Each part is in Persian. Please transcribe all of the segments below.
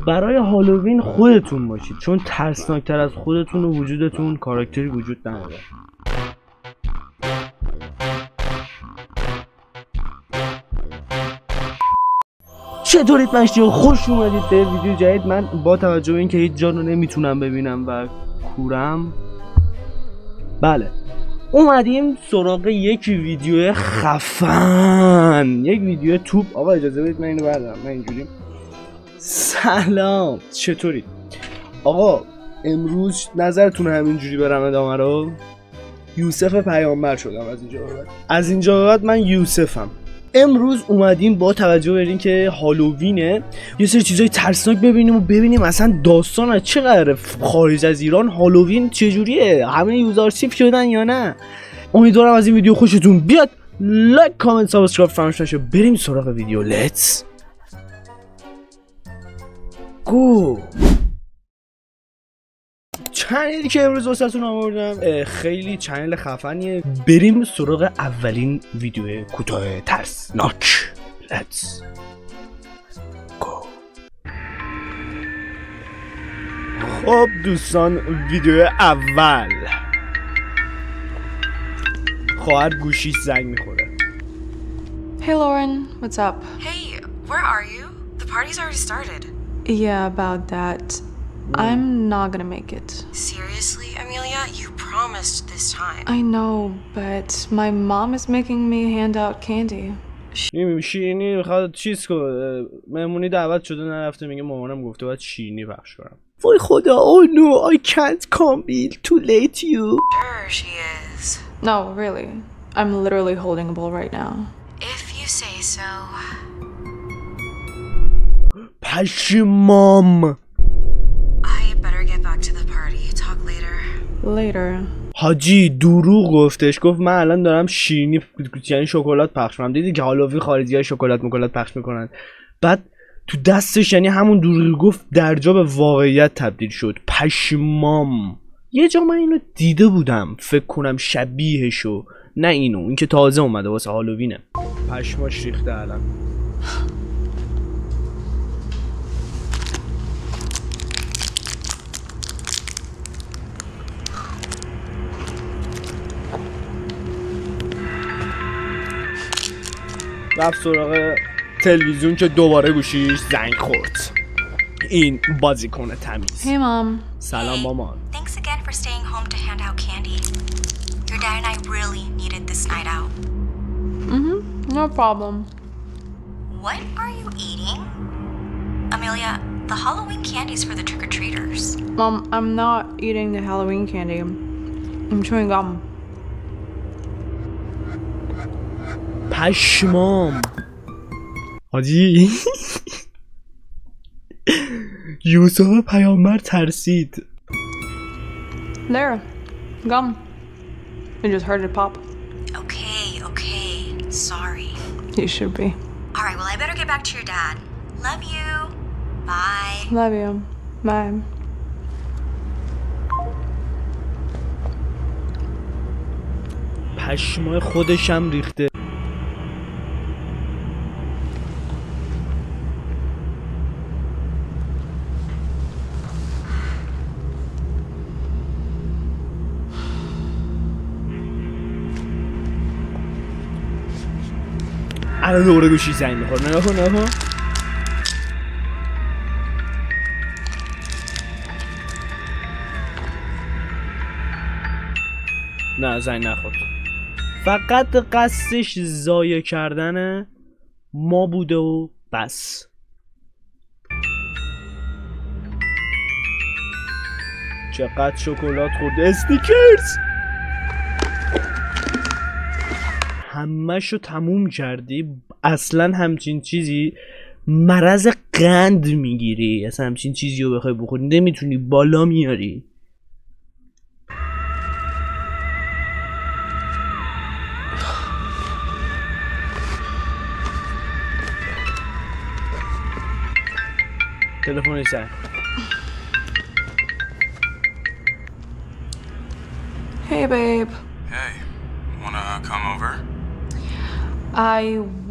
برای هالووین خودتون باشید، چون ترسناکتر از خودتون و وجودتون کاراکتری وجود نداره. چطورید مشتیان؟ خوش اومدید به ویدیو جدید. من با توجه به اینکه هیچ جا رو نمیتونم ببینم و کورم، بله اومدیم سراغ یک ویدیو خفن، یک ویدیو توپ. آقا اجازه بدید من اینو بردارم، من اینجوری. سلام، چطورید آقا؟ امروز نظرتون همینجوری برم ادامه رو؟ یوسف پیامبر شدم از اینجا به بعد من یوسفم. امروز اومدیم با توجه به اینکه هالووینه یه سری چیزای ترسناک ببینیم اصلا داستان از چه قراره، خارج از ایران هالووین چجوریه، همه یوزارشیپ شدن یا نه. امیدوارم از این ویدیو خوشتون بیاد. لایک، کامنت، سابسکرایب فراموش نشه. بریم سراغ ویدیو. لیتس گو. چنلی که امروز واسهتون آوردم خیلی چنل خفنیه. بریم سراغ اولین ویدیو کوتاه ترسناک. لیتس گو. خب دوستان، ویدیو اول خواهر گوشیش زنگ میخوره. Hey Lauren, what's up? Hey, where are you? The party's already started. Yeah, about that. I'm not gonna make it. Seriously, Amelia? You promised this time. I know, but my mom is making me hand out candy. شیرینی میخواد چیز کنه، مهمونی دعوت شده نرفته، میگه مامانم گفته باید شیرینی پخش کنم. وای خدا. Oh no, I can't come in too late you. Sure she is. No, really. I'm literally holding a bowl right now. If you say so. پشمام. I better get back to the party. Talk later. Later. حاجی دروغ گفتش، گفت من الان دارم شیرینی یعنی شکلات پخش می‌کنم. دیدی که هالووین خارجی‌ها شکلات پخش میکنن، بعد تو دستش یعنی همون دروغی گفت درجا به واقعیت تبدیل شد. پشمام. یه جا من اینو دیده بودم، فکر کنم شبیهشو، نه اینو، این که تازه اومده واسه هالووینه. پشماش ریخته الان. رفت سراغ تلویزیون که دوباره گوشیش زنگ خورد. این بازیکن تمیز. Hey mom. سلام مامان. Thanks again for staying home to hand out candy. Your dad and I really needed this night out. No problem. What are you eating? Amelia, the Halloween candy's for the trick-or-treaters. Mom, I'm not eating the Halloween candy. I'm chewing gum. پشمام. حاجی یوسف پیامبر ترسید. There. Gum. I just heard it pop. Okay. Sorry. You should be. Alright, well I better get back to your dad. Love you. Bye. Love you. Bye. پشمای خودشم ریخته. الان دوباره گوشی زنگ میخوره. نگاه کن. نه زنگ نخورد، فقط قصدش ضایع کردن ما بوده و بس. چقدر شکلات خورده. استیکرز همه‌شو تموم کردی. اصلا همچین چیزی مرض قند میگیری، اصلا همچین چیزی رو بخوای بخوری نمیتونی، بالا میاری. تلفنش زنگ. Hey babe. Hey, wanna come over? I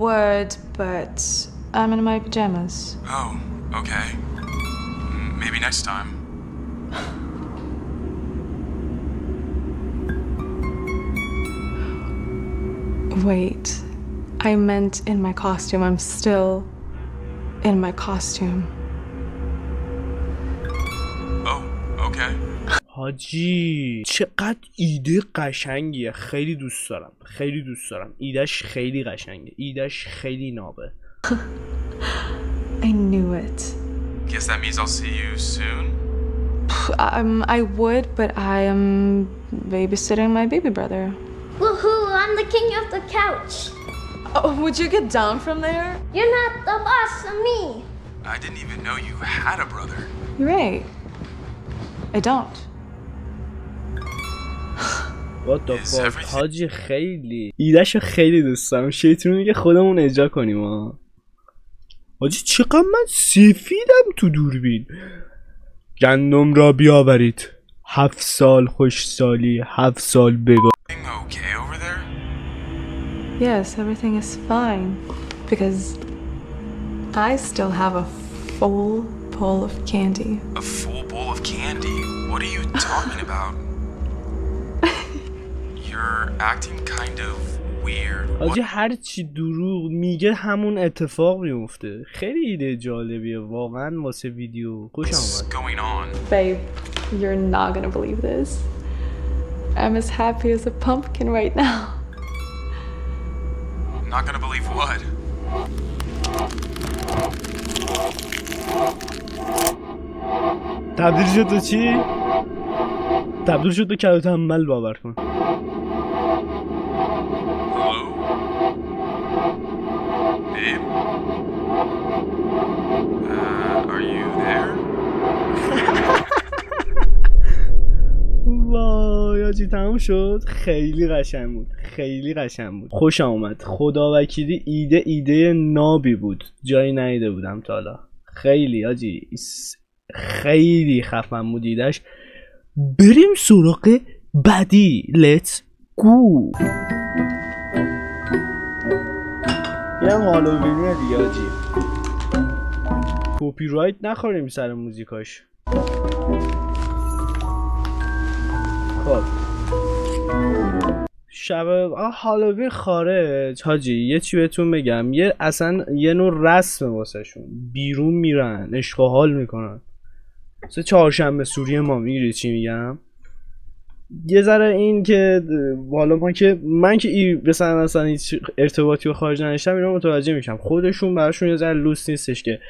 would, but I'm in my pajamas. Oh, okay. Maybe next time. Wait, I meant in my costume. I'm still in my costume. Oh, okay. حاجی چقدر ایده قشنگیه. خیلی دوست دارم. خیلی دوست دارم. ایدهش خیلی قشنگه. ایدهش خیلی نابه. I knew it. Guess that means I'll see you soon? I would, but I am babysitting my baby brother. Woohoo, I'm the king of the couch. Oh, would you get down from there? You're not the boss of me. I didn't even know you had a brother. You're right. I don't. What the fuck حاجی خیلی ایدهشو خیلی دوست دارم. شیطون میگه خودمون اجرا کنیم ها. حاجی چقدر من سفیدم تو دوربین. گندم را بیاورید. 7 سال خوشسالی 7 سال بگاه. Okay over there? Yes, everything is fine. Because I still have a full bowl of candy. A full bowl of candy? What are you talking about? You're acting kind of weird. حاجی هر چی دروغ میگه همون اتفاق میفته. خیلی ایده جالبیه واقعا واسه ویدیو. خوشم What's اومد. going on? Babe, you're not gonna believe this. I'm as happy as a pumpkin right now. Not gonna believe what? تبدیل شد تو چی؟ تبدیل شد تو کلو تنبل باور کن. Hello? Babe? Are you there? وای آجی تموم شد. خیلی قشنگ بود. خیلی قشنگ بود. خوشم اومد. خدا وکیلی ایده نابی بود. جایی ندیده بودم تا حالا. خیلی آجی خیلی خفن بود ایدهش. بریم سراغ بعدی. Let's go. یه هالووینه دیگه آجی. کپی رایت نخوریم سر موزیکاش. خب شب هالووین خارج حاجی یه چی بهتون بگم. اصلا یه نوع رسمه واسه شون. بیرون میرن عشق و حال میکنن. مثل چهارشنبه سوری ما. میگیری چی میگم؟ یه ذره این که حالا من که مثلا هیچ ارتباطی با خارج نداشتم اینا متوجه میشم. خودشون براشون یه ذره لوس نیستش که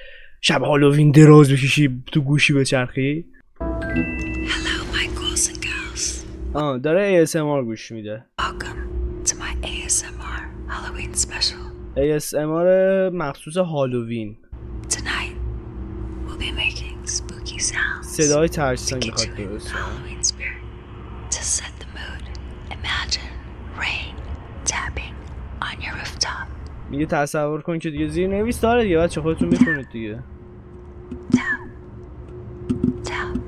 شب هالووین دراز بکشی تو گوشی بچرخی. داره ASMR گوش میده. Welcome to my ASMR Halloween special. ASMR مخصوص هالووین. Tonight we'll be making spooky sounds. صدای ترسناک میخواد درست Halloween spirit to set the mood. Imagine rain tapping on your rooftop. میگه تصور کن که دیگه زیر نویس داره دیگه. بچه خودتون میخونید دیگه. Tap tap.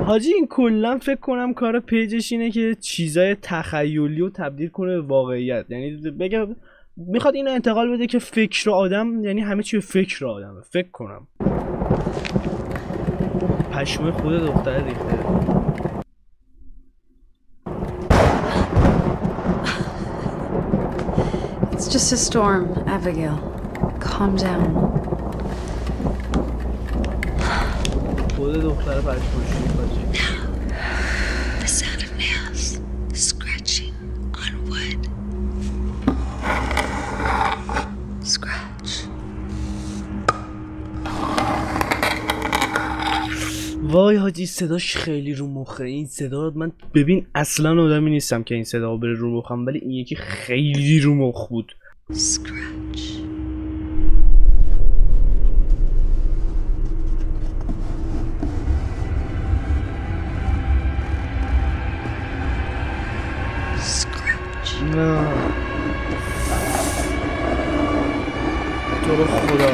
حاجی این کلا فکر کنم کار پیجش اینه که چیزای تخیلی رو تبدیل کنه به واقعیت. یعنی بگم میخواد اینو انتقال بده که فکر آدم یعنی همه چی به فکر آدمه. فکر کنم پشمه خود دختر ریخته. It's just a storm, Abigail. Calm down. خود دختر پشمه حاجی. The sound of nails scratching on wood. Scratch. وای حاجی صداش خیلی رو مخه. این صدا من ببین اصلا آدمی نیستم که این صدا بره رو مخم، ولی این یکی خیلی رو مخ بود. Scratch. نه تو رو خدا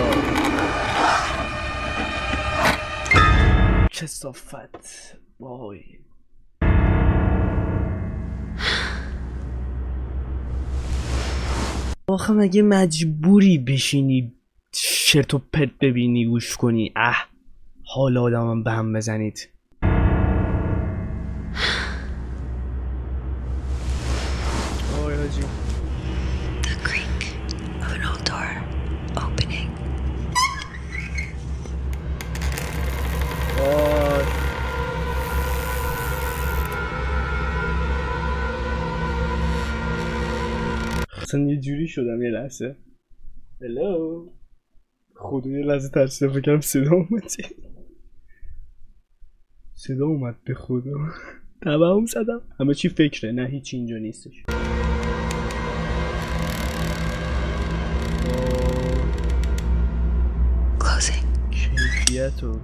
کثافت. وای آخه مگه مجبوری بشینی شرط و پرت ببینی گوش کنی؟ حال آدمم به هم بزنید. آی حاجی The creak of an old door opening. آی اصلا یه جوری شدم یه لحظه. هلو خدا یه لحظه ترسیدم فکرم صدا اومد. صدا اومد به خدا. تبهم زدم. همه چی فکره نه هیچی اینجا نیستش. Closing. کیفیتو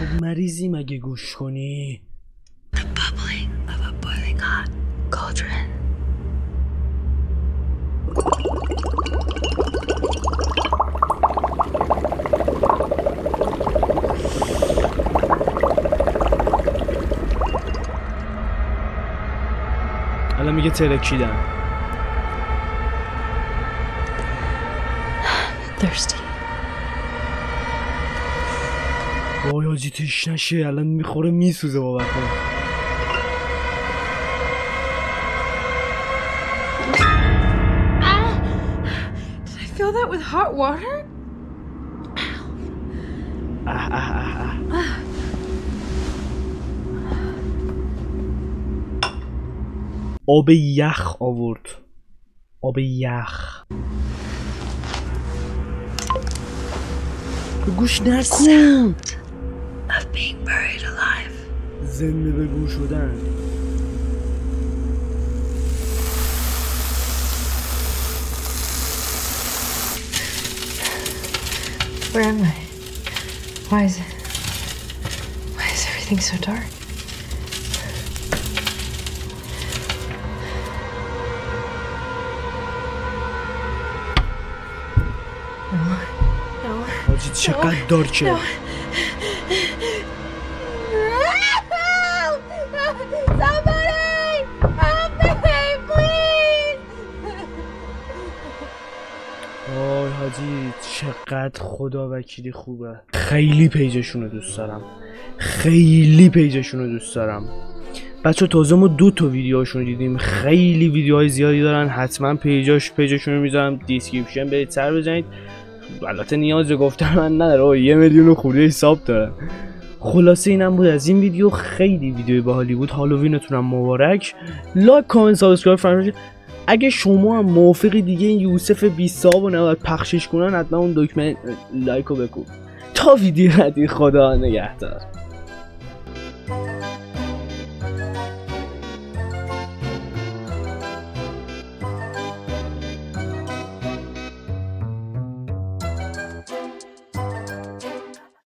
خب مریضی مگه گوش کنی؟ The bubbling of a boiling hot cauldron. الان میگه ترکیدم. Thirsty. وای حاجی توش نشه الان میخوره میسوزه بابا. Did I fill that with hot water? آب یخ آورد. آب یخ. گوش نکن. Of being buried alive. زنده به گوش شدن. Where am I? Why is everything so dark? No. حاجی چقدر دارکه. Help! Somebody! Help me, please! آی حاجی چقدر خدا وکیلی خوبه. خیلی پیجشون رو دوست دارم. خیلی پیجشون رو دوست دارم. بچه تازه ما 2 تا ویدیوهاشون دیدیم. خیلی ویدیوهای زیادی دارن. حتما پیجشون رو میذارم دیسکریپشن برید سر بزنید. البته نیاز به گفتن من نداره. 1 میلیون خورده حساب داره. خلاصه اینم بود از این ویدیو. خیلی ویدیوی باحالی بود. هالووینتونم مبارک. لایک کامنت سابسکرایب فراموش. اگه شما هم موافقی دیگه این یوسف 20 رو نباید پخشش کنن حتما اون دکمه لایک رو بکن. تا ویدیو بعدی خدا نگهدار.